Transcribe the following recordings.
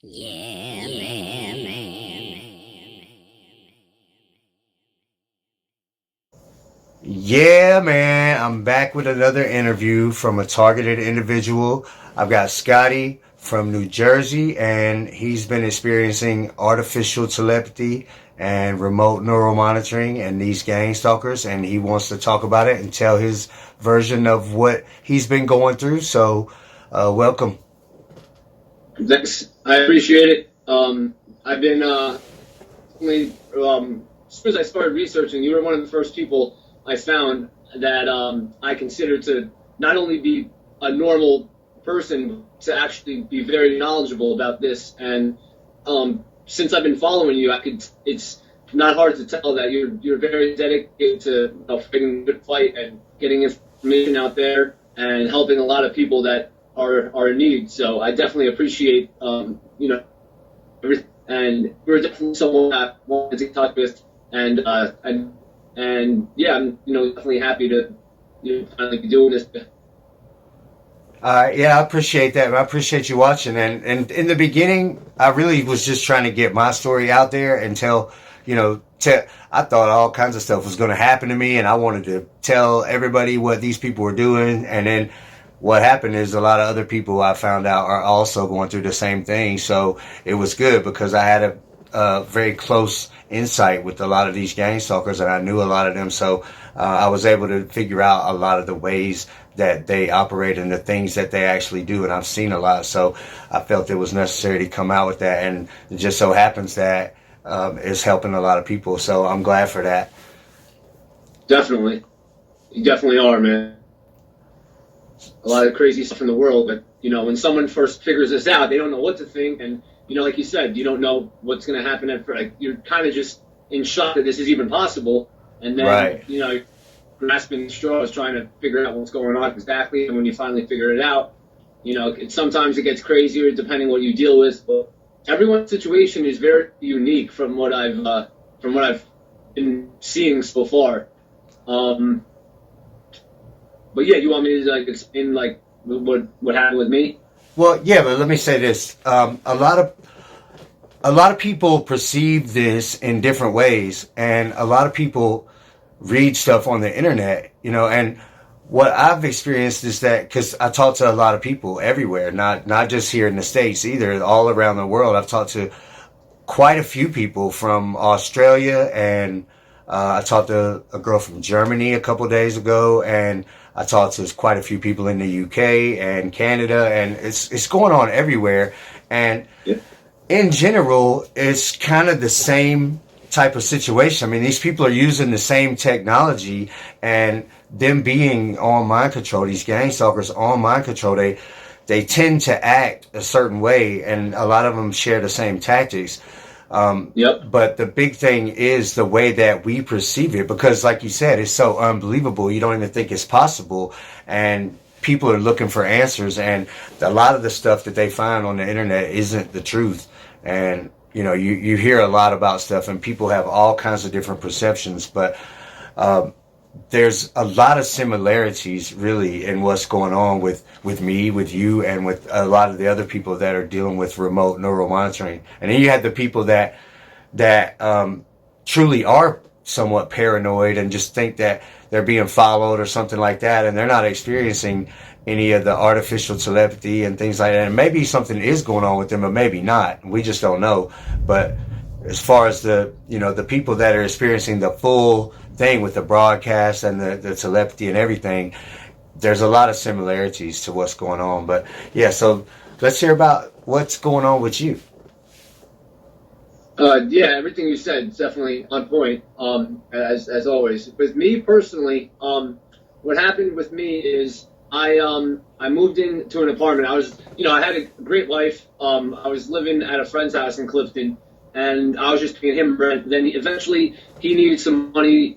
Yeah, man. Yeah, man, I'm back with another interview from a targeted individual. I've got Scotty from New Jersey, and he's been experiencing artificial telepathy and remote neural monitoring and these gang stalkers, and he wants to talk about it and tell his version of what he's been going through. So, welcome. Thanks. I appreciate it. I've been only as soon as I started researching, you were one of the first people I found that I considered to not only be a normal person, to actually be very knowledgeable about this. And since I've been following you, it's not hard to tell that you're very dedicated to fighting a good fight and getting information out there and helping a lot of people that are in need. So I definitely appreciate everything. And you're definitely someone I wanted to talk with, and yeah, I'm definitely happy to finally be doing this. Yeah, I appreciate that. I appreciate you watching. And in the beginning, I really was just trying to get my story out there and tell, I thought all kinds of stuff was going to happen to me, and I wanted to tell everybody what these people were doing. And then what happened is a lot of other people I found out are also going through the same thing. So it was good because I had a very close insight with a lot of these gang stalkers, and I knew a lot of them. So I was able to figure out a lot of the ways that they operate and the things that they actually do, and I've seen a lot. So I felt it was necessary to come out with that, and it just so happens that it's helping a lot of people. So I'm glad for that. Definitely, you definitely are, man. A lot of crazy stuff in the world, but when someone first figures this out, they don't know what to think, and like you said, you don't know what's going to happen. You're kind of just in shock that this is even possible, and then Right. grasping straws, trying to figure out what's going on exactly. And when you finally figure it out, sometimes it gets crazier depending what you deal with. But everyone's situation is very unique from what I've been seeing so far. But yeah, you want me to explain what happened with me? Well, yeah, but let me say this: a lot of people perceive this in different ways, and a lot of people read stuff on the internet, and what I've experienced is that because I talk to a lot of people everywhere, not just here in the States either, all around the world. I've talked to quite a few people from Australia, and I talked to a girl from Germany a couple days ago, and I talked to quite a few people in the UK and Canada, and it's going on everywhere. And Yeah. in general, it's kind of the same type of situation. I mean, these people are using the same technology, and them being on mind control, these gang stalkers on mind control, they tend to act a certain way, and a lot of them share the same tactics. Yep. But the big thing is the way that we perceive it, because, like you said, it's so unbelievable. You don't even think it's possible, and people are looking for answers, and a lot of the stuff that they find on the internet isn't the truth. And you hear a lot about stuff, and people have all kinds of different perceptions, but there's a lot of similarities really in what's going on with me, with you, and with a lot of the other people that are dealing with remote neural monitoring. And then you have the people that truly are somewhat paranoid and just think that they're being followed or something like that, and they're not experiencing any of the artificial telepathy and things like that. And maybe something is going on with them, or maybe not. We just don't know. But as far as the people that are experiencing the full thing with the broadcast and the telepathy and everything, there's a lot of similarities to what's going on. But yeah, so let's hear about what's going on with you. Yeah, everything you said is definitely on point. As always, with me personally, what happened with me is I moved into an apartment. I had a great life. I was living at a friend's house in Clifton, and I was just paying him rent. Then eventually he needed some money.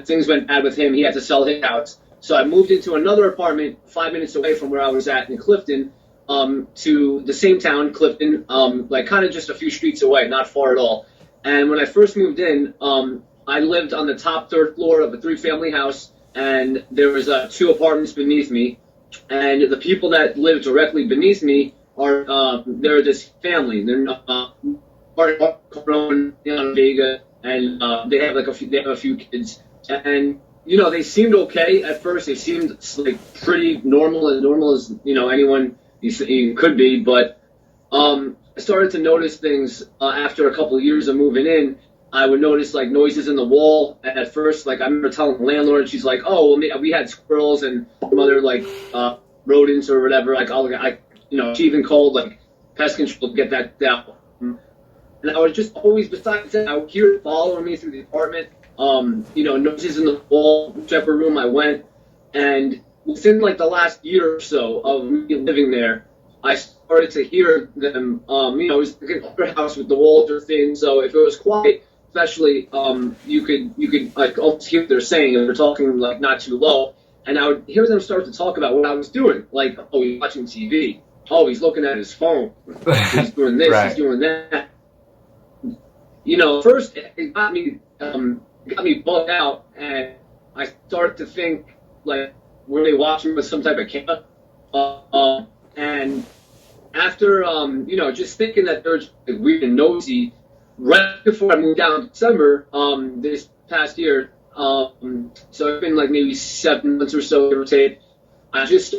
Things went bad with him. He had to sell his house. So I moved into another apartment 5 minutes away from where I was at in Clifton, to the same town, Clifton, like kind of just a few streets away, not far at all. And when I first moved in, I lived on the top third floor of a three-family house, and there was two apartments beneath me. And the people that live directly beneath me they're this family. They're Martin Vega, and they have a few kids, and they seemed okay at first. They seemed like pretty normal, as anyone you could be, but I started to notice things after a couple of years of moving in. I would notice like noises in the wall. And at first, like I remember telling the landlord, she's like, "Oh, well, we had squirrels and some other like rodents or whatever." Like she even called like pest control to get that out. And I was just always, besides that, I would hear it following me through the apartment. Noises in the wall, whichever room I went, and within like the last year or so of me living there, I started to hear them. It was like an older house with the walls are thin, so if it was quiet, especially, you could like almost hear what they're saying, and they're talking like not too low, and I would hear them start to talk about what I was doing, like, oh, he's watching TV, oh, he's looking at his phone, he's doing this, Right. He's doing that. First it got me bugged out, and I started to think like, were they watching with some type of camera? And after just thinking that they're just like, weird and nosy, right before I moved down in December this past year, so it's been like maybe 7 months or so, give or take. I just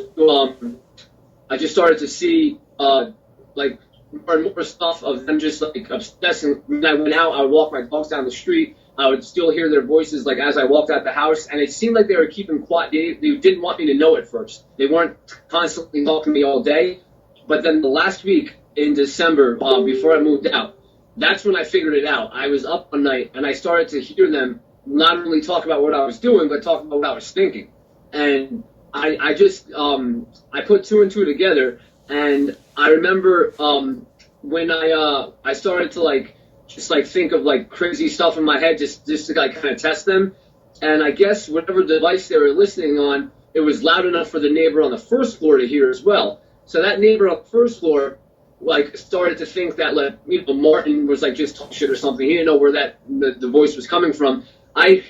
started to see like more and more stuff of them just like obsessing. When I went out, I would walk my dogs down the street. I would still hear their voices like as I walked out the house, and it seemed like they were keeping quiet. They didn't want me to know at first. They weren't constantly talking to me all day, but then the last week in December, before I moved out, that's when I figured it out. I was up one night and I started to hear them not only talk about what I was doing, but talk about what I was thinking. And I just I put two and two together, and I remember when I started to like just like think of like crazy stuff in my head just to like kind of test them. And I guess whatever device they were listening on, it was loud enough for the neighbor on the first floor to hear as well. So that neighbor on the first floor like started to think that like Martin was like just talking shit or something. He didn't know where the voice was coming from. I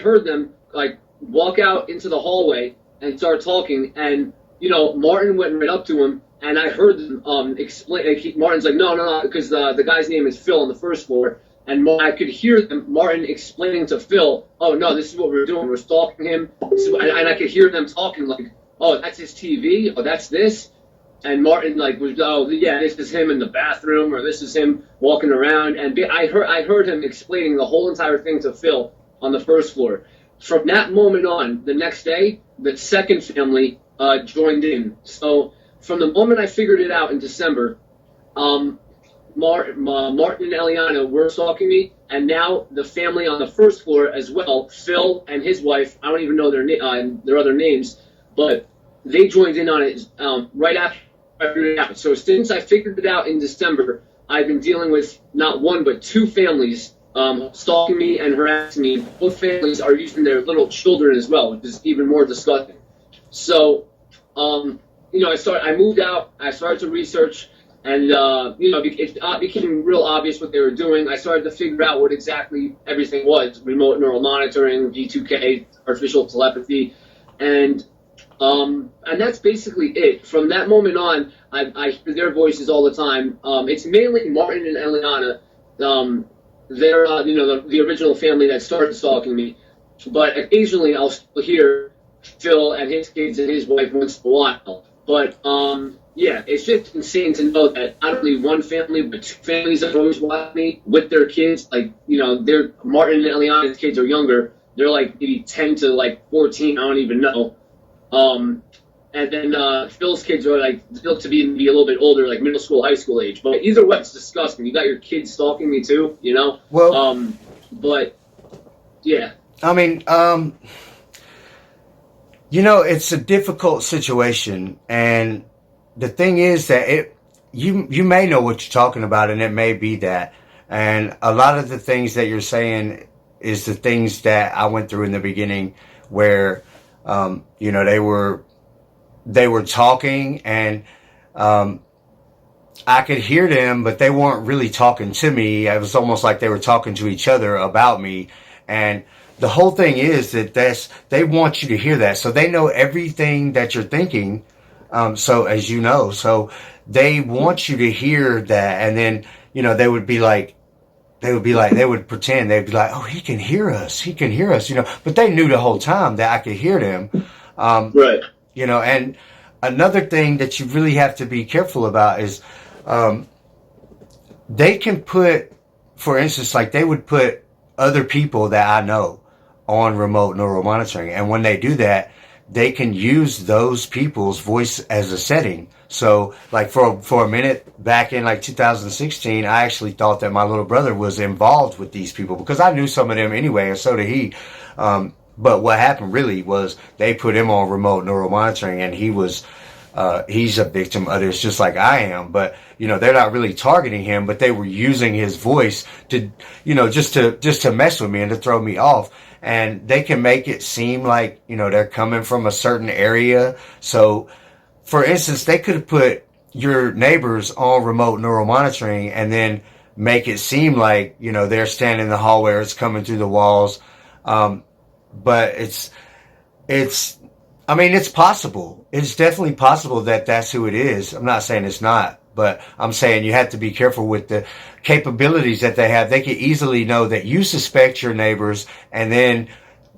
heard them like walk out into the hallway and start talking, and Martin went right up to him, and I heard them explain. Martin's like, no, because the guy's name is Phil on the first floor, and I could hear Martin explaining to Phil, oh no, this is what we're doing. We're stalking him, and I could hear them talking like, oh, that's his TV, oh, that's this. And Martin like was, oh yeah, this is him in the bathroom, or this is him walking around. And I heard him explaining the whole entire thing to Phil on the first floor. From that moment on, the next day, the second family joined in. So from the moment I figured it out in December, Martin and Eliana were stalking me, and now the family on the first floor as well, Phil and his wife, I don't even know their other names, but they joined in on it right after I figured it out. So since I figured it out in December, I've been dealing with not one but two families stalking me and harassing me. Both families are using their little children as well, which is even more disgusting. So, I moved out. I started to research, and it became real obvious what they were doing. I started to figure out what exactly everything was: remote neural monitoring, V2K, artificial telepathy, and that's basically it. From that moment on, I hear their voices all the time. It's mainly Martin and Eliana. They're the original family that started stalking me, but occasionally I'll still hear Phil and his kids and his wife once in a while. But it's just insane to know that not only one family but two families have always watched me with their kids. Like they're Martin and Eliana's kids are younger. They're like maybe 10 to like 14. I don't even know. And then Phil's kids are like look to be a little bit older, like middle school, high school age. But either way, it's disgusting. You got your kids stalking me too, Well, but yeah. I mean, it's a difficult situation, and the thing is that you may know what you're talking about, and it may be that, and a lot of the things that you're saying is the things that I went through in the beginning, where they were talking, and I could hear them, but they weren't really talking to me. It was almost like they were talking to each other about me. And the whole thing is that they want you to hear that. So they know everything that you're thinking So as you know, so they want you to hear that, and then they would be like. They would pretend, they'd be like, oh, he can hear us, but they knew the whole time that I could hear them. Right. And another thing that you really have to be careful about is, they can put, for instance, like they would put other people that I know on remote neural monitoring. And when they do that, they can use those people's voice as a setting. So like for a minute back in like 2016, I actually thought that my little brother was involved with these people because I knew some of them anyway, and so did he. But what happened really was they put him on remote neural monitoring, and he's a victim of this just like I am. But they're not really targeting him, but they were using his voice to just to mess with me and to throw me off. And they can make it seem like they're coming from a certain area. So for instance, they could have put your neighbors on remote neural monitoring and then make it seem like they're standing in the hallway or it's coming through the walls. But I mean, it's possible. It's definitely possible that that's who it is. I'm not saying it's not, but I'm saying you have to be careful with the capabilities that they have. They could easily know that you suspect your neighbors and then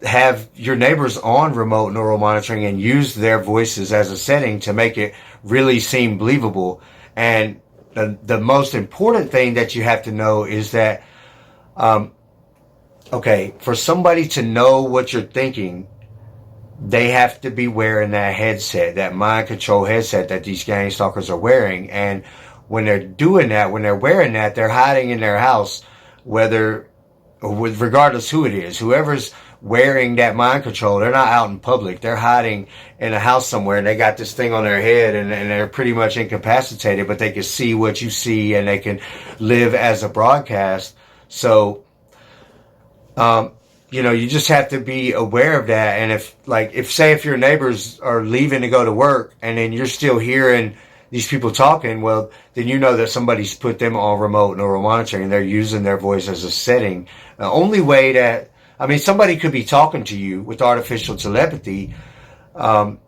have your neighbors on remote neural monitoring and use their voices as a setting to make it really seem believable. And the most important thing that you have to know is that, okay, for somebody to know what you're thinking, they have to be wearing that headset, that mind control headset that these gang stalkers are wearing. And when they're doing that, when they're wearing that, they're hiding in their house, regardless who it is, whoever's wearing that mind control, they're not out in public. They're hiding in a house somewhere, and they got this thing on their head, and they're pretty much incapacitated, but they can see what you see, and they can live as a broadcast. So, you just have to be aware of that. And if your neighbors are leaving to go to work and then you're still hearing these people talking, well, then that somebody's put them on remote neural monitoring and they're using their voice as a setting. The only way somebody could be talking to you with artificial telepathy, and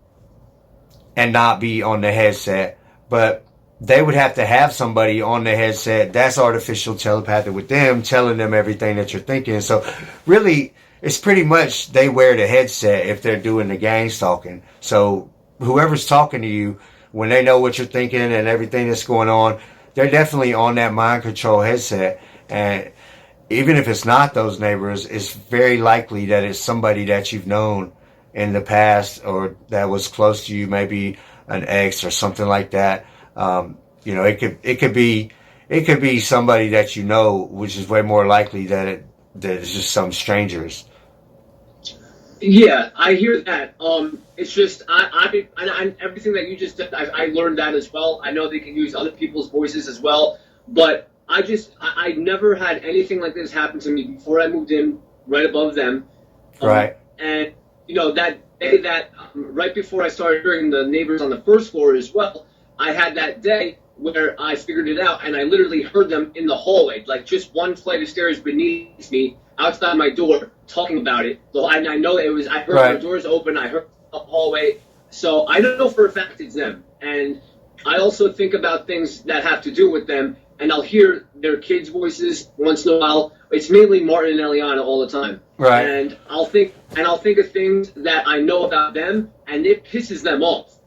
not be on the headset, but they would have to have somebody on the headset that's artificial telepathic with them, telling them everything that you're thinking. So really, it's pretty much they wear the headset if they're doing the gang stalking. So whoever's talking to you, when they know what you're thinking and everything that's going on, they're definitely on that mind control headset. And even if it's not those neighbors, it's very likely that it's somebody that you've known in the past or that was close to you, maybe an ex or something like that. It could be somebody that which is way more likely that it's just some strangers. Yeah, I hear that. It's just I everything that you just said, I learned that as well. I know they can use other people's voices as well, but I never had anything like this happen to me before I moved in right above them. Right. And that day right before I started hearing the neighbors on the first floor as well, I had that day where I figured it out, and I literally heard them in the hallway, like just one flight of stairs beneath me, outside my door, talking about it. So I know it was. I heard right. the doors open. I heard the hallway. So I know for a fact it's them. And I also think about things that have to do with them, and I'll hear their kids' voices once in a while. It's mainly Martin and Eliana all the time. Right. And I'll think of things that I know about them, and it pisses them off.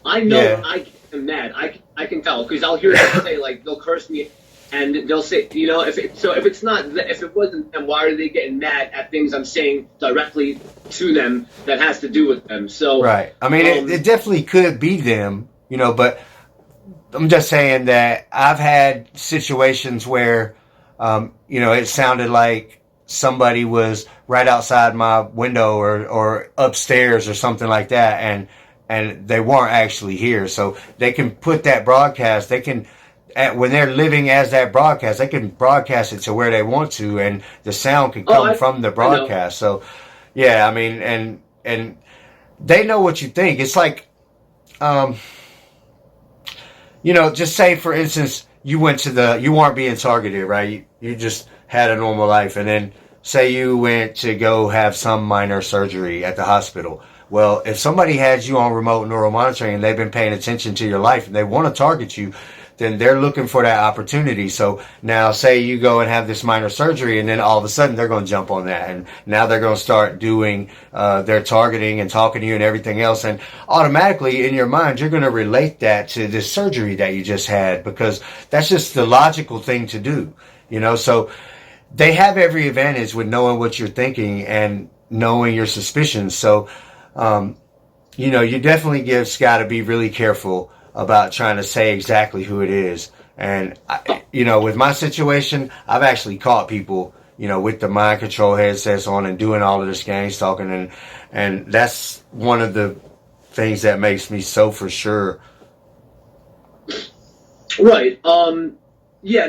I know. Yeah. I get them mad. I can tell because I'll hear them say, like, they'll curse me, and they'll say, if it wasn't them, why are they getting mad at things I'm saying directly to them that has to do with them? So right. I mean, it definitely could be them, but I'm just saying that I've had situations where, it sounded like somebody was right outside my window or upstairs or something like that, and they weren't actually here. So they can put that broadcast, when they're living as that broadcast, they can broadcast it to where they want to, and the sound can come from the broadcast. So, yeah, I mean, and they know what you think. It's like, just say, for instance, you weren't being targeted, right? You just had a normal life, and then say you went to go have some minor surgery at the hospital. Well, if somebody has you on remote neural monitoring and they've been paying attention to your life and they want to target you, then they're looking for that opportunity. So now say you go and have this minor surgery and then all of a sudden they're going to jump on that. And now they're going to start doing their targeting and talking to you and everything else. And automatically in your mind, you're going to relate that to this surgery that you just had, because that's just the logical thing to do. So they have every advantage with knowing what you're thinking and knowing your suspicions. So, you definitely give Scott to be really careful about trying to say exactly who it is. And, with my situation, I've actually caught people, with the mind control headsets on and doing all of this gang stalking. And that's one of the things that makes me so for sure. Right. Yeah,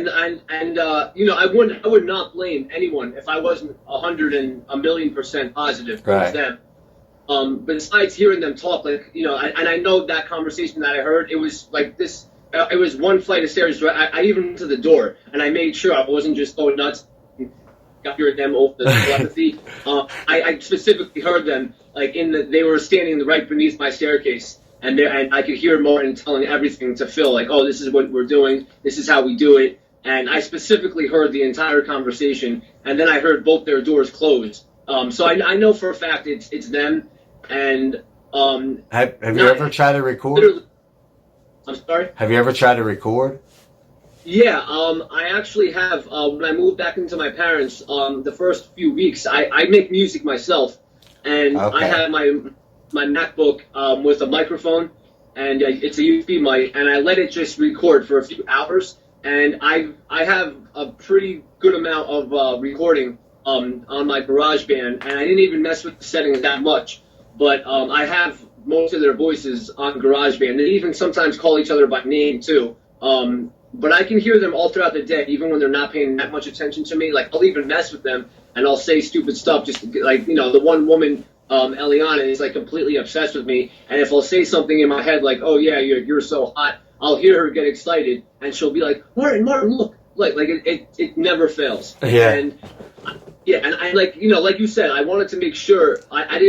and I would not blame anyone if I wasn't 100% positive towards them. Besides hearing them talk, and I know that conversation that I heard, it was like this. It was one flight of stairs. I even went to the door, and I made sure I wasn't just going nuts. Got hearing them over the telepathy. I specifically heard them they were standing right beneath my staircase. And I could hear Martin telling everything to Phil, like, oh, this is what we're doing. This is how we do it. And I specifically heard the entire conversation. And then I heard both their doors close. So I know for a fact it's them. And have you ever tried to record? I'm sorry? Have you ever tried to record? Yeah, I actually have. When I moved back into my parents, the first few weeks, I make music myself. And okay. I had my MacBook with a microphone, and it's a USB mic, and I let it just record for a few hours, and I have a pretty good amount of recording on my GarageBand, and I didn't even mess with the settings that much, but I have most of their voices on GarageBand. They even sometimes call each other by name too, but I can hear them all throughout the day, even when they're not paying that much attention to me. Like, I'll even mess with them, and I'll say stupid stuff, just like, the one woman, Eliana, is completely obsessed with me, and if I'll say something in my head like, "Oh yeah, you're so hot," I'll hear her get excited, and she'll be like, "Martin, look!" Like it never fails. Yeah. And I like you said, I wanted to make sure I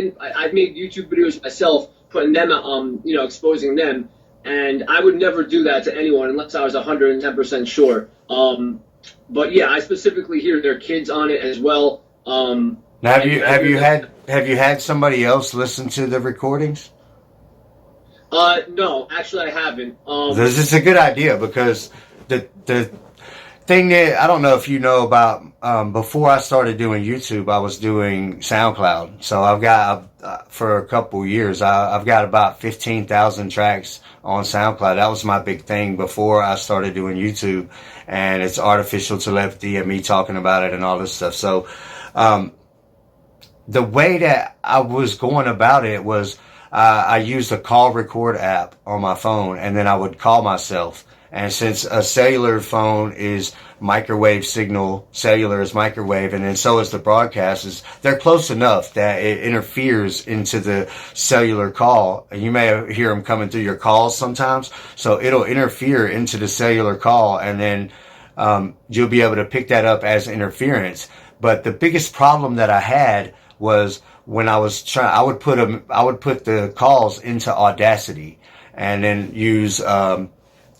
made YouTube videos myself, putting them exposing them, and I would never do that to anyone unless I was 110% sure. But yeah, I specifically hear their kids on it as well. Now, have you had somebody else listen to the recordings? No, actually I haven't. This is a good idea, because the thing that I don't know if you know about, before I started doing YouTube, I was doing SoundCloud. So I've got for a couple years, I've got about 15,000 tracks on SoundCloud. That was my big thing before I started doing YouTube, and it's artificial telepathy and me talking about it and all this stuff. So the way that I was going about it was I used a call record app on my phone, and then I would call myself. And since a cellular phone is microwave signal, cellular is microwave, and then so is the broadcast, they're close enough that it interferes into the cellular call. And you may hear them coming through your calls sometimes. So it'll interfere into the cellular call, and then you'll be able to pick that up as interference. But the biggest problem that I had was when I was I would put the calls into Audacity, and then use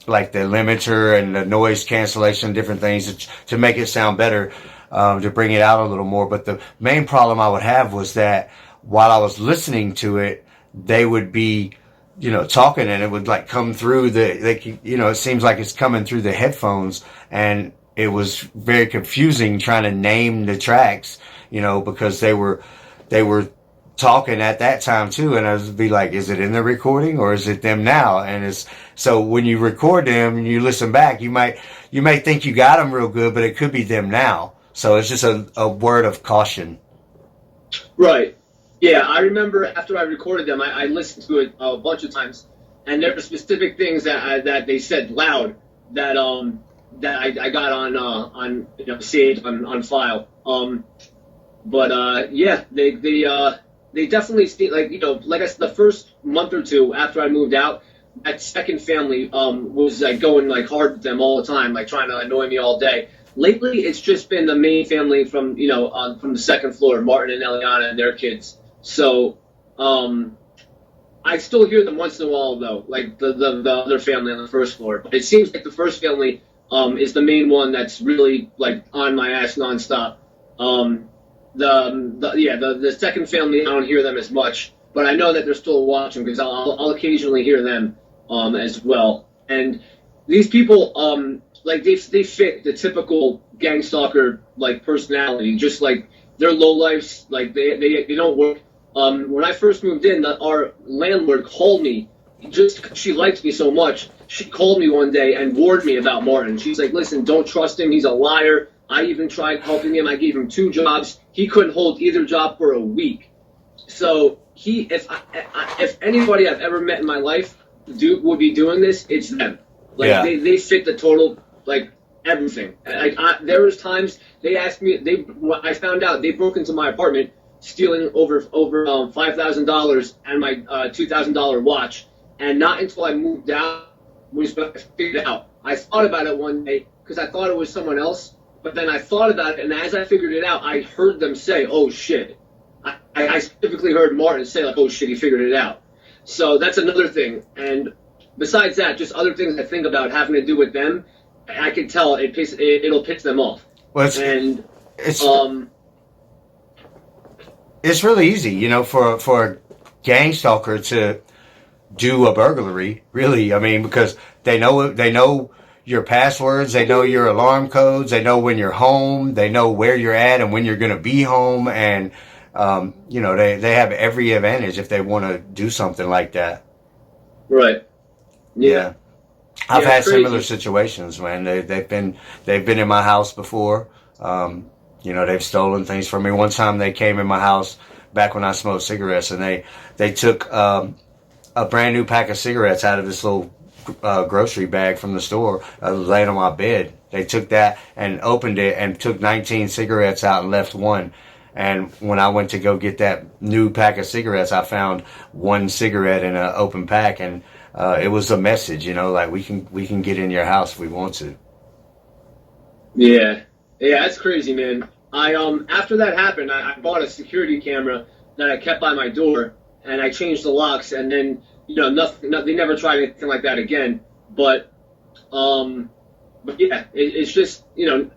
like the limiter and the noise cancellation, different things to make it sound better, to bring it out a little more. But the main problem I would have was that while I was listening to it, they would be, talking, and it would come through it seems like it's coming through the headphones, and it was very confusing trying to name the tracks, because they were talking at that time too, and I would be like, is it in the recording or is it them now? And so when you record them and you listen back, you might think you got them real good, but it could be them now. So it's just a word of caution. Right. Yeah, I remember after I recorded them, I listened to it a bunch of times, and there were specific things that they said loud that I got on saved on file. But yeah, they definitely seem like I said, the first month or two after I moved out, that second family was going hard with them all the time, trying to annoy me all day. Lately, it's just been the main family from the second floor, Martin and Eliana and their kids. So I still hear them once in a while though, like the other family on the first floor. But it seems like the first family is the main one that's really like on my ass nonstop. The second family, I don't hear them as much, but I know that they're still watching because I'll occasionally hear them as well. And these people like they fit the typical gang stalker like personality, just like they're low lives, like they don't work. When I first moved in, our landlord called me. Just she liked me so much, she called me one day and warned me about Martin. She's like, "Listen, don't trust him. He's a liar. I even tried helping him. I gave him 2 jobs. He couldn't hold either job for a week. So if anybody I've ever met in my life would be doing this, it's them. Like they fit the total like everything. Like there was times they asked me. I found out they broke into my apartment, stealing over $5,000 and my $2,000 watch. And not until I moved out was when I figured it out. I thought about it one day because I thought it was someone else. But then I thought about it, and as I figured it out, I heard them say, "Oh shit." I specifically heard Martin say, like, "Oh shit, he figured it out." So that's another thing. And besides that, just other things I think about having to do with them, I can tell it'll piss them off. Well, it's really easy, you know, for a gang stalker to do a burglary. Really, I mean, because they know your passwords, they know your alarm codes, they know when you're home, they know where you're at and when you're going to be home, and you know, they have every advantage if they want to do something like that. Right. Yeah. I've had similar situations, man. They've been in my house before. You know, they've stolen things from me. One time they came in my house back when I smoked cigarettes, and they took a brand new pack of cigarettes out of this little grocery bag from the store. I was laying on my bed. They took that and opened it and took 19 cigarettes out and left one. And when I went to go get that new pack of cigarettes, I found 1 cigarette in an open pack, and it was a message, you know, like we can get in your house if we want to. Yeah, that's crazy, man. I after that happened, I bought a security camera that I kept by my door, and I changed the locks, and then, you know, nothing. They never tried anything like that again. But yeah, it's just, you know,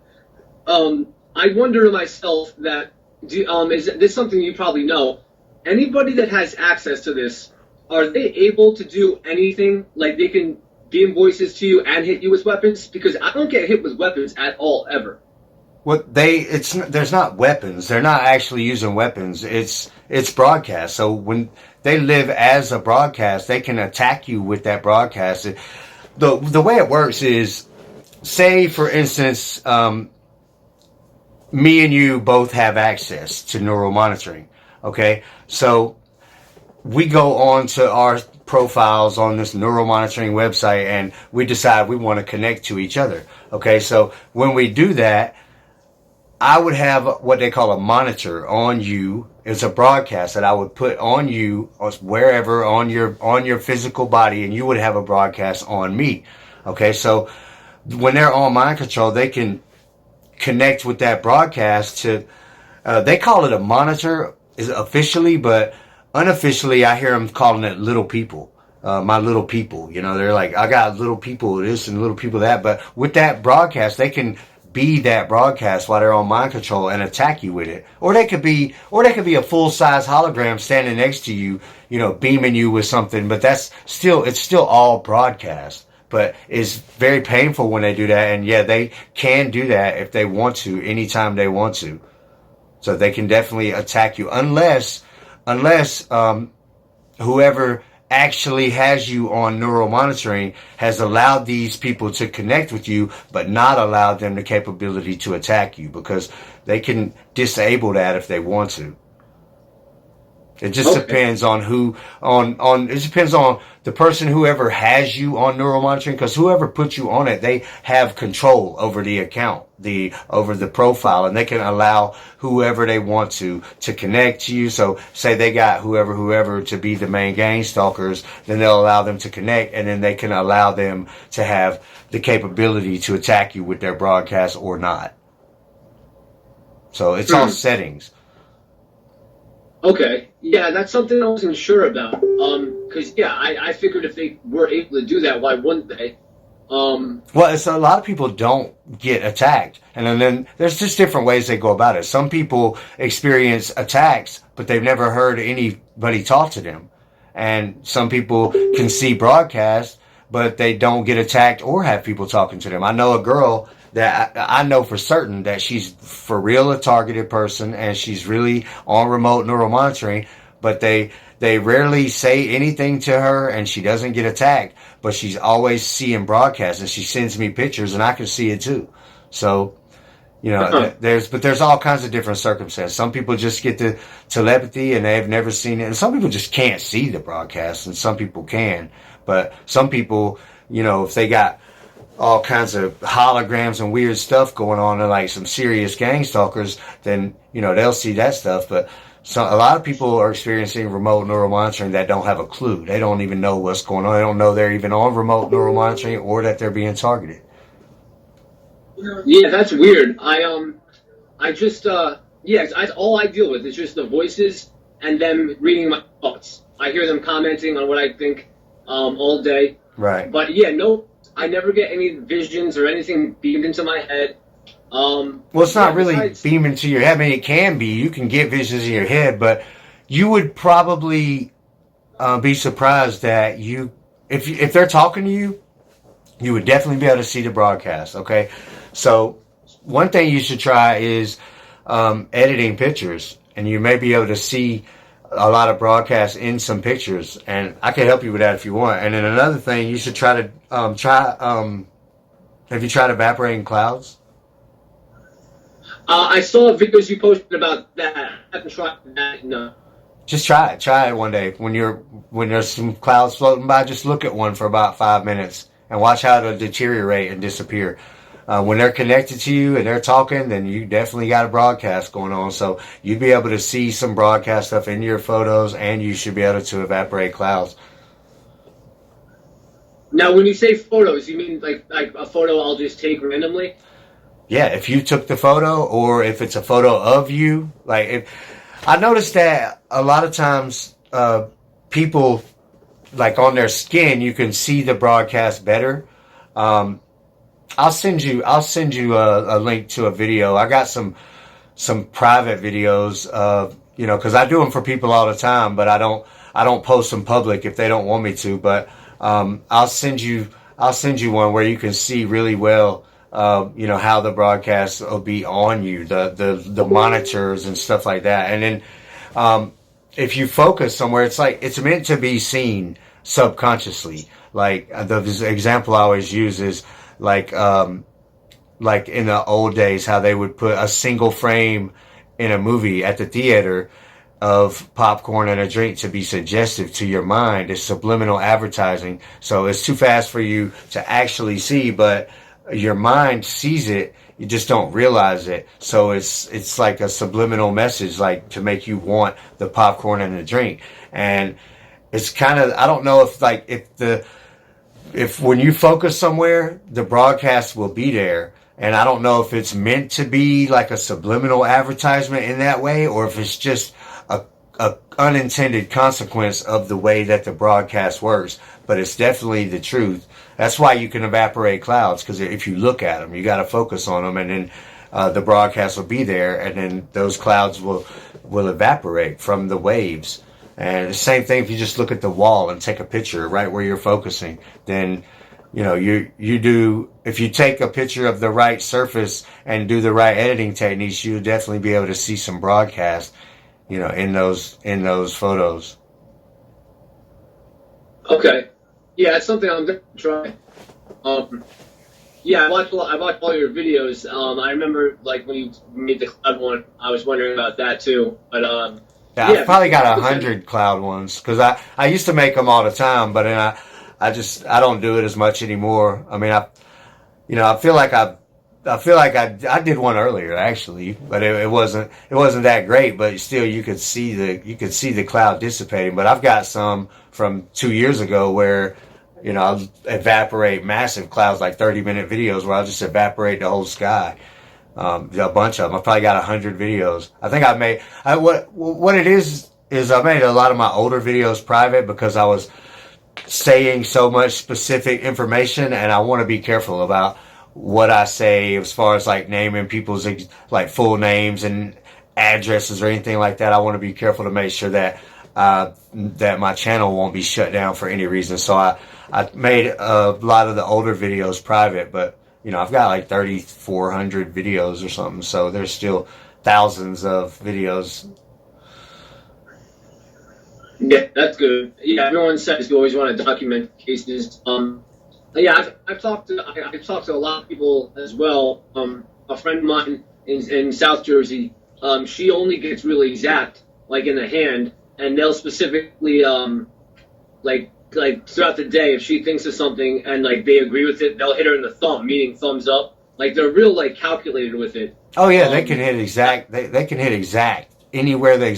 I wonder to myself that is this something you probably know? Anybody that has access to this, are they able to do anything? Like they can beam voices to you and hit you with weapons? Because I don't get hit with weapons at all ever. Well, there's not weapons. They're not actually using weapons. It's broadcast. So when they live as a broadcast, they can attack you with that broadcast. The way it works is, say for instance, me and you both have access to neural monitoring. Okay, so we go on to our profiles on this neural monitoring website, and we decide we want to connect to each other. Okay, so when we do that, I would have what they call a monitor on you. It's a broadcast that I would put on you wherever on your physical body, and you would have a broadcast on me. Okay, so when they're on mind control, they can connect with that broadcast to, they call it a monitor is officially, but unofficially I hear them calling it little people. My little people, you know, they're like, I got little people this and little people that. But with that broadcast, they can be that broadcast while they're on mind control and attack you with it. Or they could be a full size hologram standing next to you, you know, beaming you with something. But it's still all broadcast. But it's very painful when they do that. And yeah, they can do that if they want to, anytime they want to. So they can definitely attack you unless whoever actually has you on neural monitoring has allowed these people to connect with you, but not allowed them the capability to attack you, because they can disable that if they want to. It just depends on it depends on the person, whoever has you on neural monitoring, because whoever puts you on it, they have control over the account, over the profile, and they can allow whoever they want to connect to you. So say they got whoever to be the main gang stalkers, then they'll allow them to connect, and then they can allow them to have the capability to attack you with their broadcast or not. So it's all settings. Okay. Yeah, that's something I wasn't sure about. Because yeah, I figured if they were able to do that, why wouldn't they? Um, Well, it's a lot of people don't get attacked, and then there's just different ways they go about it. Some people experience attacks, but they've never heard anybody talk to them, and some people can see broadcasts, but they don't get attacked or have people talking to them. I know a girl that I know for certain that she's for real a targeted person, and she's really on remote neural monitoring, but they rarely say anything to her, and she doesn't get attacked, but she's always seeing broadcasts, and she sends me pictures, and I can see it too. So, huh. there's all kinds of different circumstances. Some people just get the telepathy and they've never seen it, and some people just can't see the broadcast, and some people can. But some people, if they got all kinds of holograms and weird stuff going on, and like some serious gang stalkers, then they'll see that stuff. But a lot of people are experiencing remote neural monitoring that don't have a clue. They don't even know what's going on. They don't know they're even on remote neural monitoring or that they're being targeted. Yeah, that's weird. I just yeah, all I deal with is just the voices and them reading my thoughts. I hear them commenting on what I think all day. Right. But yeah, no, I never get any visions or anything beamed into my head. Well, it's Yeah, not really besides, beaming to your head. I mean, it can be. You can get visions in your head, but you would probably be surprised that if they're talking to you, you would definitely be able to see the broadcast. Okay, so one thing you should try is editing pictures, and you may be able to see a lot of broadcasts in some pictures, and I can help you with that if you want. And then another thing, you should try to try. Have you tried evaporating clouds? I saw videos you posted about that. I haven't tried that. No. Just try it. Try it one day when there's some clouds floating by. Just look at one for about 5 minutes and watch how it'll deteriorate and disappear. When they're connected to you and they're talking, then you definitely got a broadcast going on. So you'd be able to see some broadcast stuff in your photos, and you should be able to evaporate clouds. Now, when you say photos, you mean like a photo I'll just take randomly? Yeah, if you took the photo, or if it's a photo of you, I noticed that a lot of times people, like on their skin, you can see the broadcast better. Um, I'll send you a link to a video. I got some private videos of, because I do them for people all the time, but I don't post them public if they don't want me to. But I'll send you one where you can see really well, how the broadcast will be on you, the monitors and stuff like that. And then if you focus somewhere, it's like it's meant to be seen subconsciously. Like the example I always use is like like in the old days, how they would put a single frame in a movie at the theater of popcorn and a drink to be suggestive to your mind. It's subliminal advertising. So it's too fast for you to actually see, but your mind sees it. You just don't realize it. So it's like a subliminal message, like to make you want the popcorn and the drink. And it's kind of, I don't know if when you focus somewhere, the broadcast will be there. And I don't know if it's meant to be like a subliminal advertisement in that way, or if it's just a unintended consequence of the way that the broadcast works. But it's definitely the truth. That's why you can evaporate clouds, because if you look at them, you got to focus on them, and then the broadcast will be there, and then those clouds will evaporate from the waves. And the same thing if you just look at the wall and take a picture right where you're focusing, then you do, if you take a picture of the right surface and do the right editing techniques, you'll definitely be able to see some broadcast, in those photos. Okay. Yeah, it's something I'm gonna try. Um, yeah, I watched all your videos. I remember like when you made the cloud one, I was wondering about that too. But Yeah, I've yeah, probably got besides that, 100 cloud ones, because I used to make them all the time, but then I don't do it as much anymore. I mean, I did one earlier actually, but it wasn't that great. But still, you could see the cloud dissipating. But I've got some from 2 years ago where I'll evaporate massive clouds, like 30-minute videos where I'll just evaporate the whole sky. A bunch of them. I've probably got 100 videos. I think what it is is I made a lot of my older videos private because I was saying so much specific information, and I want to be careful about what I say as far as like naming people's like full names and addresses or anything like that. I want to be careful to make sure that that my channel won't be shut down for any reason. So I made a lot of the older videos private, but you know, I've got like 3,400 videos or something, so there's still thousands of videos. Yeah, that's good. Yeah, everyone says you always want to document cases. Yeah, I've talked to a lot of people as well. A friend of mine in South Jersey, she only gets really zapped, like in the hand, and they'll specifically like throughout the day, if she thinks of something and like they agree with it, they'll hit her in the thumb, meaning thumbs up. Like they're real like calculated with it. Oh yeah, they can hit exact. They can hit exact anywhere they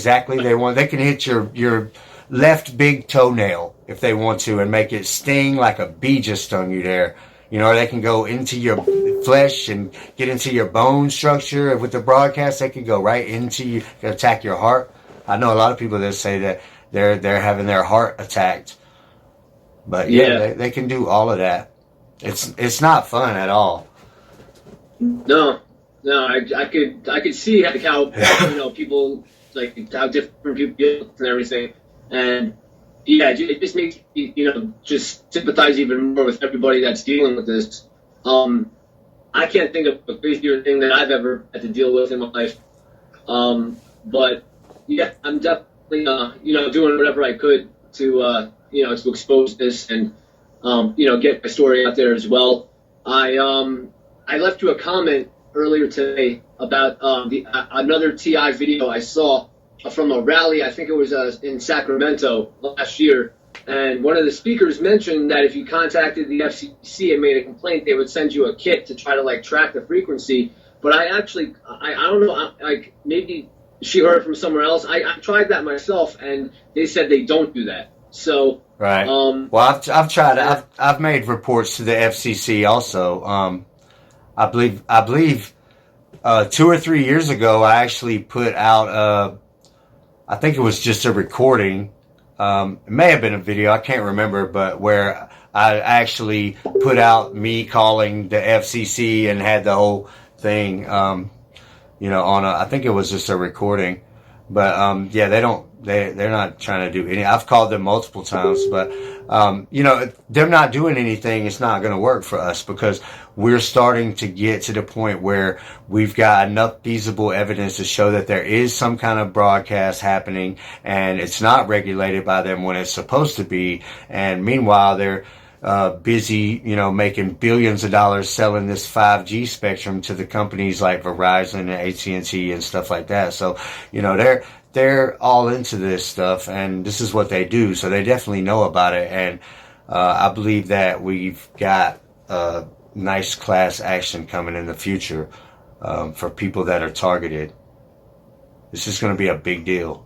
want. They can hit your left big toenail if they want to and make it sting like a bee just stung you there. You know, or they can go into your flesh and get into your bone structure. With the broadcast, they can go right into you, attack your heart. I know a lot of people that say that they're having their heart attacked. But yeah, they can do all of that. It's not fun at all. No, I could see like how you know people like how different people get and everything, and yeah, it just makes me, you know, just sympathize even more with everybody that's dealing with this. I can't think of a crazier thing that I've ever had to deal with in my life. But yeah, I'm definitely you know, doing whatever I could to you know, to expose this and you know, get my story out there as well. I left you a comment earlier today about another TI video I saw from a rally. I think it was in Sacramento last year, and one of the speakers mentioned that if you contacted the FCC and made a complaint, they would send you a kit to try to like track the frequency. But I don't know, like maybe she heard it from somewhere else. I tried that myself, and they said they don't do that. So right. Well, I've tried. I've made reports to the FCC also. I believe 2 or 3 years ago, I actually put out I think it was just a recording. It may have been a video, I can't remember, but where I actually put out me calling the FCC and had the whole thing, you know, on I think it was just a recording. But yeah, they're not trying to do any. I've called them multiple times, but you know, them not doing anything, it's not going to work for us because we're starting to get to the point where we've got enough feasible evidence to show that there is some kind of broadcast happening and it's not regulated by them when it's supposed to be. And meanwhile, they're busy, you know, making billions of dollars selling this 5G spectrum to the companies like Verizon and AT&T and stuff like that. So, you know, they're all into this stuff, and this is what they do. So they definitely know about it, and I believe that we've got nice class action coming in the future for people that are targeted. This is going to be a big deal.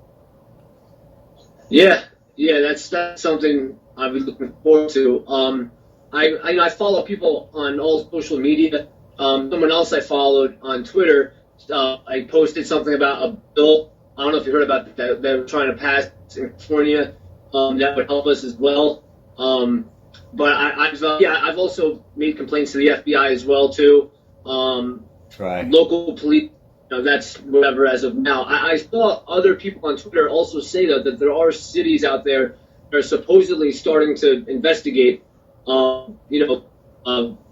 yeah, that's something I've been looking forward to. I follow people on all social media. Someone else I followed on Twitter, I posted something about a bill. I don't know if you heard about that. They were trying to pass in California. That would help us as well. But I've also made complaints to the FBI as well too. Right. Local police. You know, that's whatever as of now. I saw other people on Twitter also say that there are cities out there that are supposedly starting to investigate, you know,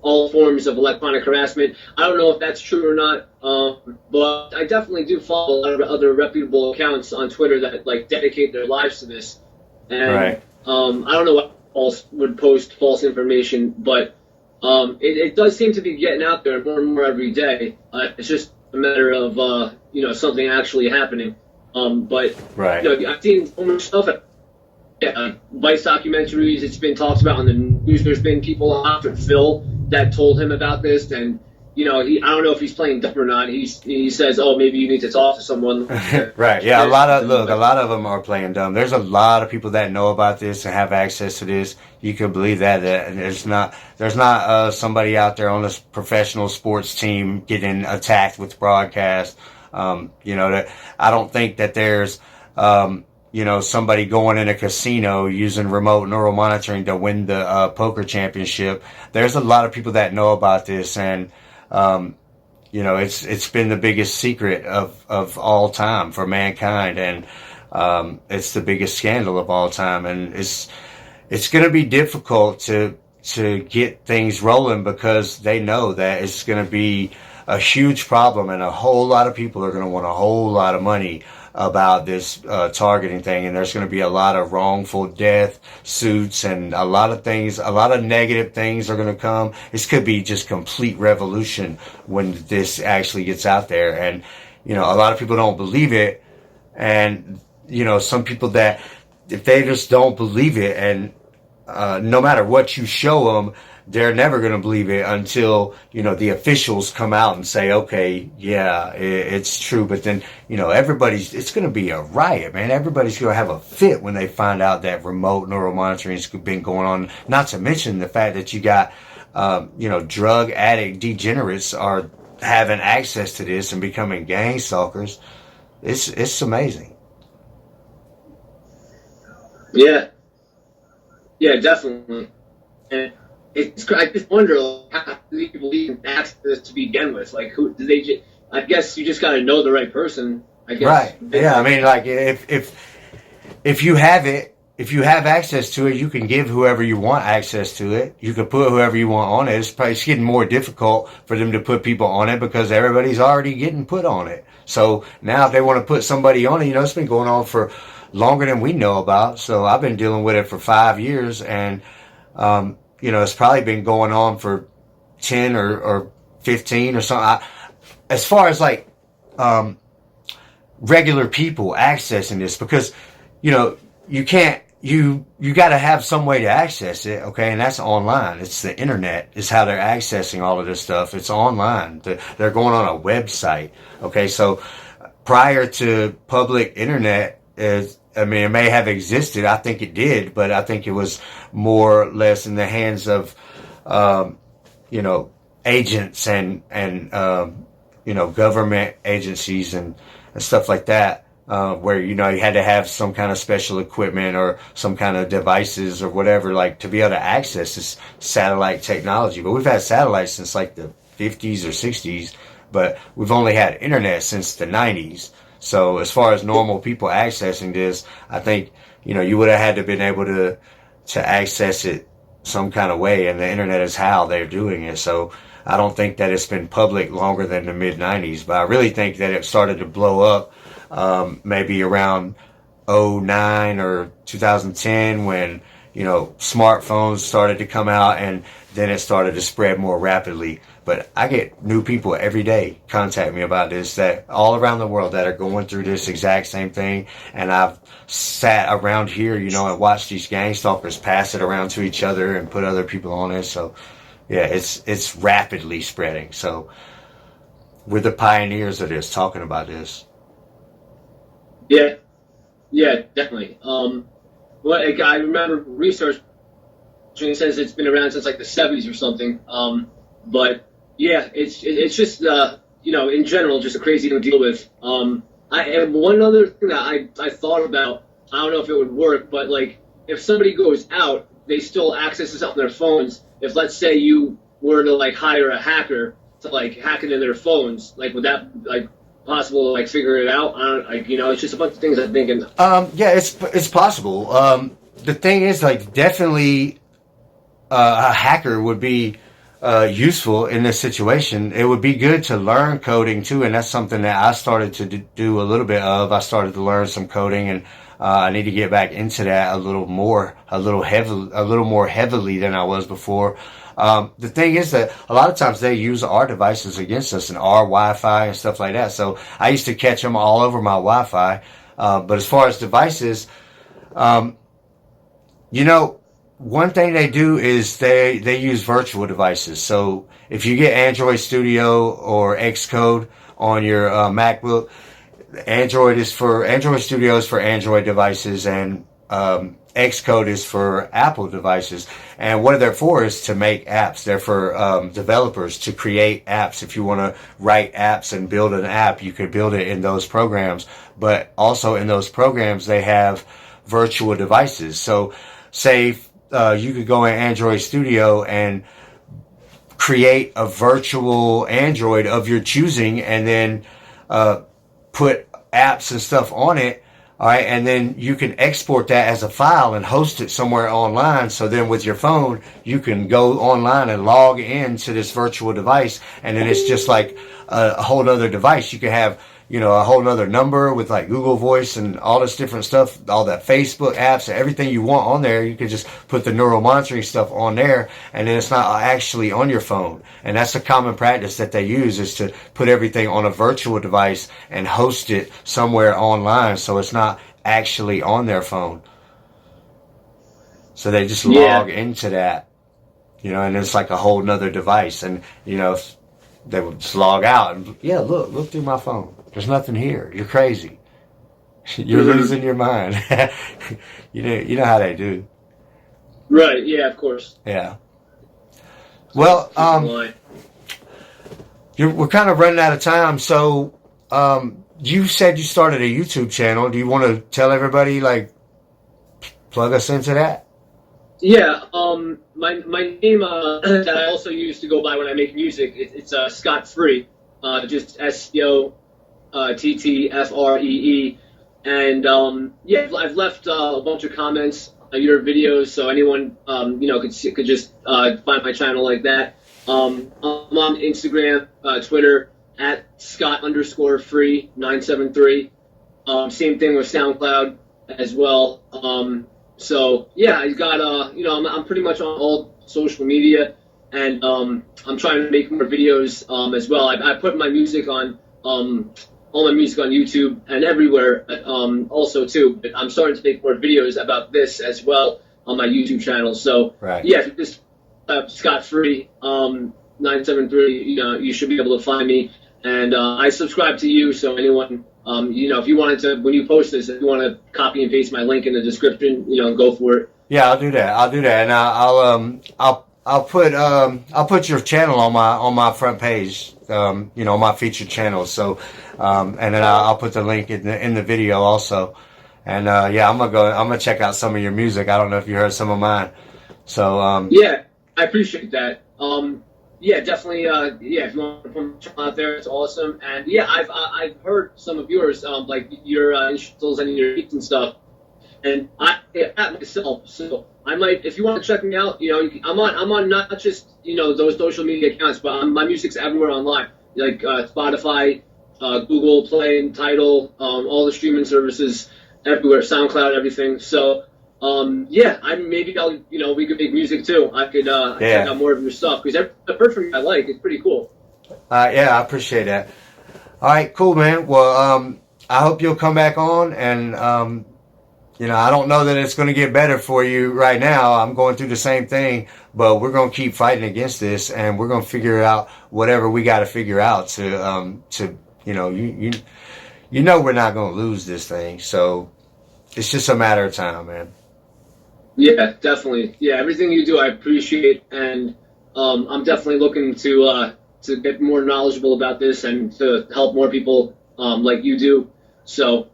all forms of electronic harassment. I don't know if that's true or not, but I definitely do follow a lot of other reputable accounts on Twitter that like dedicate their lives to this. And Right. I don't know what would post false information, but it does seem to be getting out there more and more every day. It's just a matter of you know, something actually happening. But Right. you know, I've seen so much stuff. Vice documentaries. It's been talked about on the news. There's been people after Phil that told him about this, and you know, I don't know if he's playing dumb or not. He says, "Oh, maybe you need to talk to someone." Right. Yeah. A lot of them are playing dumb. There's a lot of people that know about this and have access to this. You can believe that. There's not somebody out there on a professional sports team getting attacked with broadcast. You know, that I don't think that there's somebody going in a casino using remote neural monitoring to win the poker championship. There's a lot of people that know about this, and it's been the biggest secret of all time for mankind, and it's the biggest scandal of all time, and it's going to be difficult to get things rolling because they know that it's going to be a huge problem, and a whole lot of people are going to want a whole lot of money about this targeting thing, and there's going to be a lot of wrongful death suits and a lot of things, a lot of negative things are going to come. This could be just complete revolution when this actually gets out there, and a lot of people don't believe it, and some people that if they just don't believe it, and no matter what you show them, they're never going to believe it until, the officials come out and say, okay, yeah, it's true. But then, it's going to be a riot, man. Everybody's going to have a fit when they find out that remote neural monitoring has been going on. Not to mention the fact that you got, drug addict degenerates are having access to this and becoming gang stalkers. It's amazing. Yeah. Yeah, definitely. And I just wonder, how do people even ask this to begin with? Like, who do they? I guess you just got to know the right person. I guess. Right. Yeah. I mean, like, if you have it, if you have access to it, you can give whoever you want access to it. You can put whoever you want on it. It's getting more difficult for them to put people on it because everybody's already getting put on it. So now, if they want to put somebody on it, it's been going on for longer than we know about. So I've been dealing with it for 5 years, and it's probably been going on for 10 or 15 or something. As far as like regular people accessing this, because you can't, you got to have some way to access it, okay? And that's online. It's the internet is how they're accessing all of this stuff. It's online. They're going on a website, okay? So prior to public internet, it may have existed. I think it did, but I think it was more or less in the hands of, agents and government agencies and stuff like that, where, you had to have some kind of special equipment or some kind of devices or whatever, like to be able to access this satellite technology. But we've had satellites since like the 50s or 60s, but we've only had internet since the 90s. So as far as normal people accessing this, I think, you would have had to been able to access it some kind of way, and the internet is how they're doing it. So I don't think that it's been public longer than the mid 90s, but I really think that it started to blow up, maybe around 2009 or 2010 when, smartphones started to come out, and then it started to spread more rapidly. But I get new people every day contact me about this, that all around the world that are going through this exact same thing. And I've sat around here, and watched these gang stalkers pass it around to each other and put other people on it. So yeah, it's rapidly spreading. So we're the pioneers of this, talking about this. Yeah, definitely. I remember research says it's been around since like the 70s or something. But yeah, it's just in general just a crazy thing to deal with. I have one other thing that I thought about. I don't know if it would work, but like if somebody goes out, they still access this on their phones. If let's say you were to like hire a hacker to like hack into their phones, like would that like possible to like figure it out? It's just a bunch of things I'm thinking. Yeah, it's possible. The thing is, like, definitely a hacker would be useful in this situation. It would be good to learn coding too, and that's something that I started to do a little bit of. I started to learn some coding, and I need to get back into that a little more heavily than I was before. The thing is that a lot of times they use our devices against us and our Wi-Fi and stuff like that. So I used to catch them all over my Wi-Fi. But as far as devices, one thing they do is they use virtual devices. So if you get Android Studio or Xcode on your MacBook, Android Studio is for Android devices, and Xcode is for Apple devices. And what they're for is to make apps. They're for developers to create apps. If you want to write apps and build an app, you could build it in those programs. But also in those programs, they have virtual devices. So say you could go in Android Studio and create a virtual Android of your choosing, and then put apps and stuff on it. All right, and then you can export that as a file and host it somewhere online. So then with your phone, you can go online and log into this virtual device, and then it's just like a whole other device. You can have, a whole nother number with like Google Voice and all this different stuff, all that Facebook apps and everything you want on there. You can just put the neural monitoring stuff on there, and then it's not actually on your phone. And that's a common practice that they use, is to put everything on a virtual device and host it somewhere online, so it's not actually on their phone. So they just log into that, and it's like a whole nother device. And, they would just log out and, look through my phone. There's nothing here. You're crazy. You're losing your mind. You know how they do. Right. Yeah. Of course. Yeah. Well, we're kind of running out of time. So, you said you started a YouTube channel. Do you want to tell everybody, plug us into that? Yeah. My name that I also use to go by when I make music, it's Scott Free. Just SCOTTFREE. And I've left a bunch of comments on your videos, so anyone could just find my channel like that. I'm on Instagram, Twitter at Scott_free973. Same thing with SoundCloud as well. So yeah, I got I'm pretty much on all social media, and I'm trying to make more videos as well. I put my music on all my music on YouTube and everywhere also too. But I'm starting to make more videos about this as well on my YouTube channel. So yeah, if you just Scott Free 973, you should be able to find me. And I subscribe to you, so anyone if you wanted to, when you post this, if you want to copy and paste my link in the description, go for it. Yeah, I'll do that, and I'll put your channel on my front page, on my featured channel. So, and then I'll put the link in the video also. And I'm gonna check out some of your music. I don't know if you heard some of mine. So yeah, I appreciate that. Yeah, definitely. If you want to put my channel out there, it's awesome. And yeah, I've heard some of yours, like your instrumentals and your beats and stuff. And I at myself, so I might, if you want to check me out, I'm on not just those social media accounts, but my music's everywhere online, like Spotify, Google Play and Tidal, all the streaming services, everywhere, SoundCloud, everything. So. Maybe I'll, we could make music too. I could check out more of your stuff, because the perfect I like. It's pretty cool. I appreciate that. All right, cool, man. Well, I hope you'll come back on, and I don't know that it's going to get better for you right now. I'm going through the same thing, but we're going to keep fighting against this, and we're going to figure out whatever we got to figure out to we're not going to lose this thing. So it's just a matter of time, man. Yeah, definitely. Yeah, everything you do, I appreciate, and I'm definitely looking to get more knowledgeable about this and to help more people like you do. So,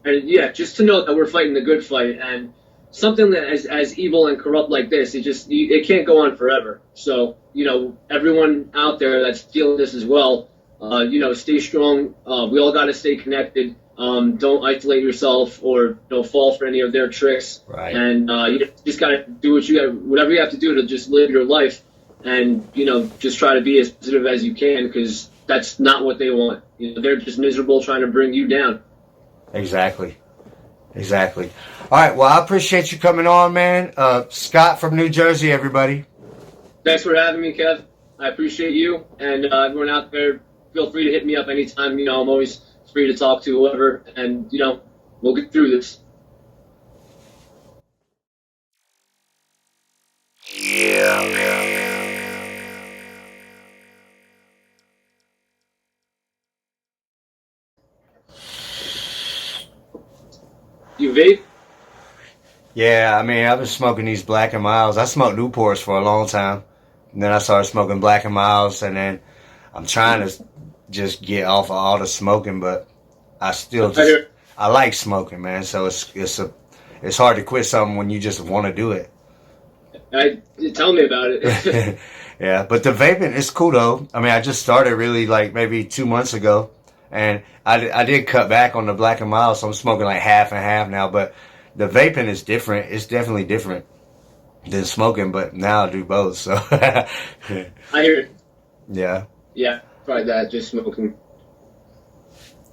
and yeah, just to know that we're fighting the good fight, and something that as evil and corrupt like this, it can't go on forever. So, everyone out there that's feeling this as well, stay strong. We all got to stay connected. Don't isolate yourself, or don't fall for any of their tricks. Right. And you just gotta do whatever you have to do to just live your life, and just try to be as positive as you can, because that's not what they want. They're just miserable trying to bring you down. Exactly. All right. Well, I appreciate you coming on, man. Scott from New Jersey, everybody. Thanks for having me, Kev. I appreciate you, and everyone out there. Feel free to hit me up anytime. I'm always free to talk to whoever, and we'll get through this. You vape? Yeah, I mean, I've been smoking these Black and Milds. I smoked Newports for a long time. And then I started smoking Black and Milds, and then I'm trying to just get off of all the smoking, but I still I just hear, I like smoking, man. So it's hard to quit something when you just want to do it. tell me about it. Yeah, but the vaping is cool though. I mean, I just started really like maybe 2 months ago, and I did cut back on the Black and Mild, so I'm smoking like half and half now. But the vaping is different. It's definitely different than smoking. But now I do both. So I hear it. yeah. Yeah, probably that. Just smoking.